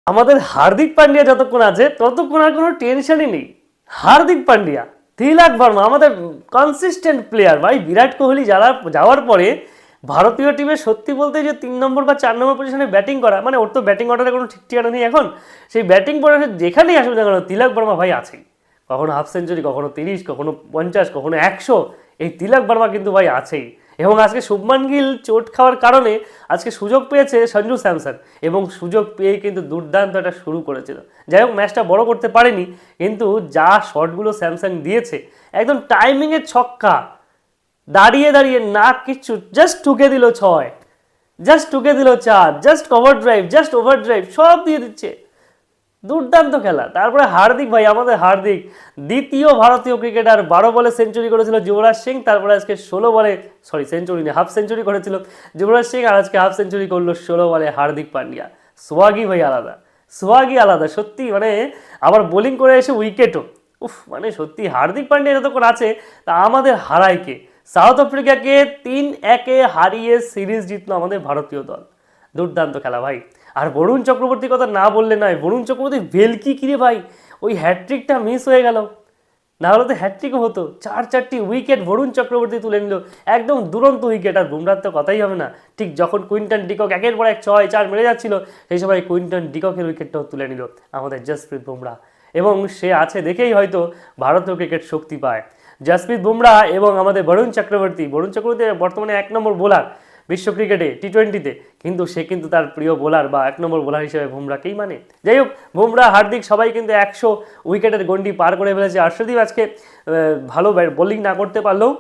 আমাদের হার্দিক পান্ডিয়া যতক্ষণ আছে ততক্ষণ আর কোনো টেনশনই নেই। হার্দিক পান্ডিয়া, তিলক বর্মা আমাদের কনসিস্টেন্ট প্লেয়ার ভাই। বিরাট কোহলি যাওয়ার পরে ভারতীয় টিমে সত্যি বলতে যে 3 নম্বর বা 4 নম্বর পজিশনে ব্যাটিং করা, মানে ওর তো ব্যাটিং অর্ডারে কোনো ঠিক ঠিকানা নেই এখন। সেই ব্যাটিং পজিশনে যেখানেই আসবে না কেন তিলক বর্মা ভাই আছেই। কখনো হাফ সেঞ্চুরি, কখনো 30, কখনো 50, কখনো 100, এই তিলক বর্মা কিন্তু ভাই আছেই। এবং আজকে শুভমান গিল চোট খাওয়ার কারণে আজকে সুযোগ পেয়েছে সঞ্জু স্যামসন, এবং সুযোগ পেয়ে কিন্তু দুর্দান্ত একটা শুরু করেছিল। যাই হোক, ম্যাচটা বড় করতে পারেনি, কিন্তু যা শটগুলো স্যামসাং দিয়েছে, একদম টাইমিংয়ের ছক্কা, দাঁড়িয়ে দাঁড়িয়ে না কিচ্ছু, জাস্ট ঠুকে দিল 6, জাস্ট ঠুকে দিল 4, just cover drive, just over drive, সব দিয়ে দিচ্ছে। দুর্দান্ত খেলা। তারপরে হার্দিক ভাই, আমাদের হার্দিক দ্বিতীয় ভারতীয় ক্রিকেটার, 12 বলে সেঞ্চুরি করেছিল যুবরাজ সিং। তারপরে আজকে 16 বলে, সরি সেঞ্চুরি নেই, হাফ সেঞ্চুরি করেছিল যুবরাজ সিং, আর আজকে হাফ সেঞ্চুরি করলো 16 বলে হার্দিক পান্ডিয়া। সোয়াগি ভাই আলাদা, সোয়াগি আলাদা সত্যি। মানে আবার বোলিং করে এসে উইকেটও, উফ, মানে সত্যি হার্দিক পান্ডিয়া যতক্ষণ আছে তা আমাদের হারায় কে? সাউথ আফ্রিকাকে 3-1 হারিয়ে সিরিজ জিতলো আমাদের ভারতীয় দল। দুর্দান্ত খেলা ভাই। আর বরুণ চক্রবর্তীর কথা না বললে নয়। বরুণ চক্রবর্তী ভেলকি কিরে ভাই, ওই হ্যাট্রিকটা মিস হয়ে গেল, না হলে তো হ্যাট্রিকও হতো। 4-4টি উইকেট বরুণ চক্রবর্তী তুলে নিল, একদম দুরন্ত উইকেট। আর বুমরার তো কথাই হবে না। ঠিক যখন কুইন্টন ডিকক একের পর এক 6-4 মেরে যাচ্ছিল, সেই সময় কুইন্টন ডিককের উইকেটটাও তুলে নিল আমাদের জসপ্রীত বুমরা। এবং সে আছে দেখেই হয়তো ভারতীয় ক্রিকেট শক্তি পায়। জসপ্রীত বুমরা এবং আমাদের বরুণ চক্রবর্তী বর্তমানে 1 নম্বর বোলার বিশ্ব ক্রিকেটে, টি20তে, কিন্তু সে কিন্তু তার প্রিয় বোলার বা 1 নম্বর বোলার হিসেবে বুমরাকেই মানে। যাই হোক, বুমরা, হার্দিক সবাই কিন্তু 100 উইকেটের গন্ডি পার করে ফেলেছে। আর্শদীপ আজকে ভালো বোলিং না করতে পারলেও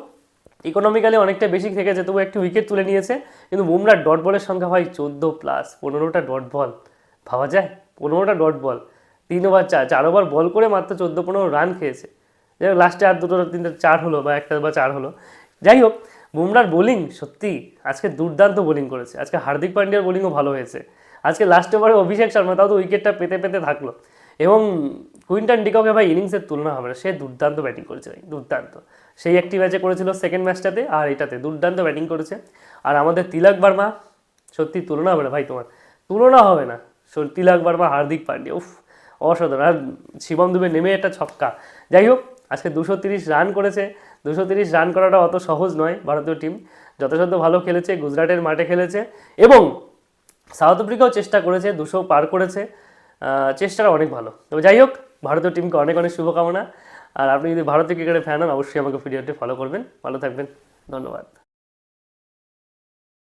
ইকোনমিক্যালি অনেকটা বেশি থেকেছে, তবু একটি উইকেট তুলে নিয়েছে। কিন্তু বুমরার ডট বলের সংখ্যা ভাই 14+, 15টা ডট বল, ভাবা যায়? 15টা ডট বল, 3 ওভার 4 ওভার বল করে মাত্র 14-15 রান খেয়েছে। যাই হোক, লাস্টে আর 2-3টা 4 হলো, বা 1টা বা 4 হলো। যাই হোক, বুমরার বোলিং সত্যি আজকে দুর্দান্ত বোলিং করেছে। আজকে হার্দিক পান্ডিয়ার বোলিংও ভালো হয়েছে। আজকে লাস্ট ওভারে অভিষেক শর্মা তাও তো উইকেটটা পেতে পেতে থাকলো। এবং কুইন্টন ডিককে ভাই ইনিংসের তুলনা হবে না, সে দুর্দান্ত ব্যাটিং করেছে ভাই, দুর্দান্ত। সেই একটি ম্যাচে করেছিল সেকেন্ড ম্যাচটাতে, আর এটাতে দুর্দান্ত ব্যাটিং করেছে। আর আমাদের তিলক বর্মা, সত্যি তুলনা হবে না ভাই, তোমার তুলনা হবে না। তিলক বর্মা, হার্দিক পান্ডিয়া, উফ, অসাধারণ। আর শিবম দুবে নেমে একটা ছক্কা। যাই হোক, আজকে 230 রান করেছে। 230 রান করাটা অত সহজ নয়। ভারতীয় টিম যথাযথ ভালো খেলেছে, গুজরাটের মাঠে খেলেছে, এবং সাউথ আফ্রিকাও চেষ্টা করেছে, 200 পার করেছে। চেষ্টাটা অনেক ভালো। তবে যাই হোক, ভারতীয় টিমকে অনেক অনেক শুভকামনা। আর আপনি যদি ভারতীয় ক্রিকেটের ফ্যান হন, অবশ্যই আমাকে ভিডিওটি ফলো করবেন। ভালো থাকবেন, ধন্যবাদ।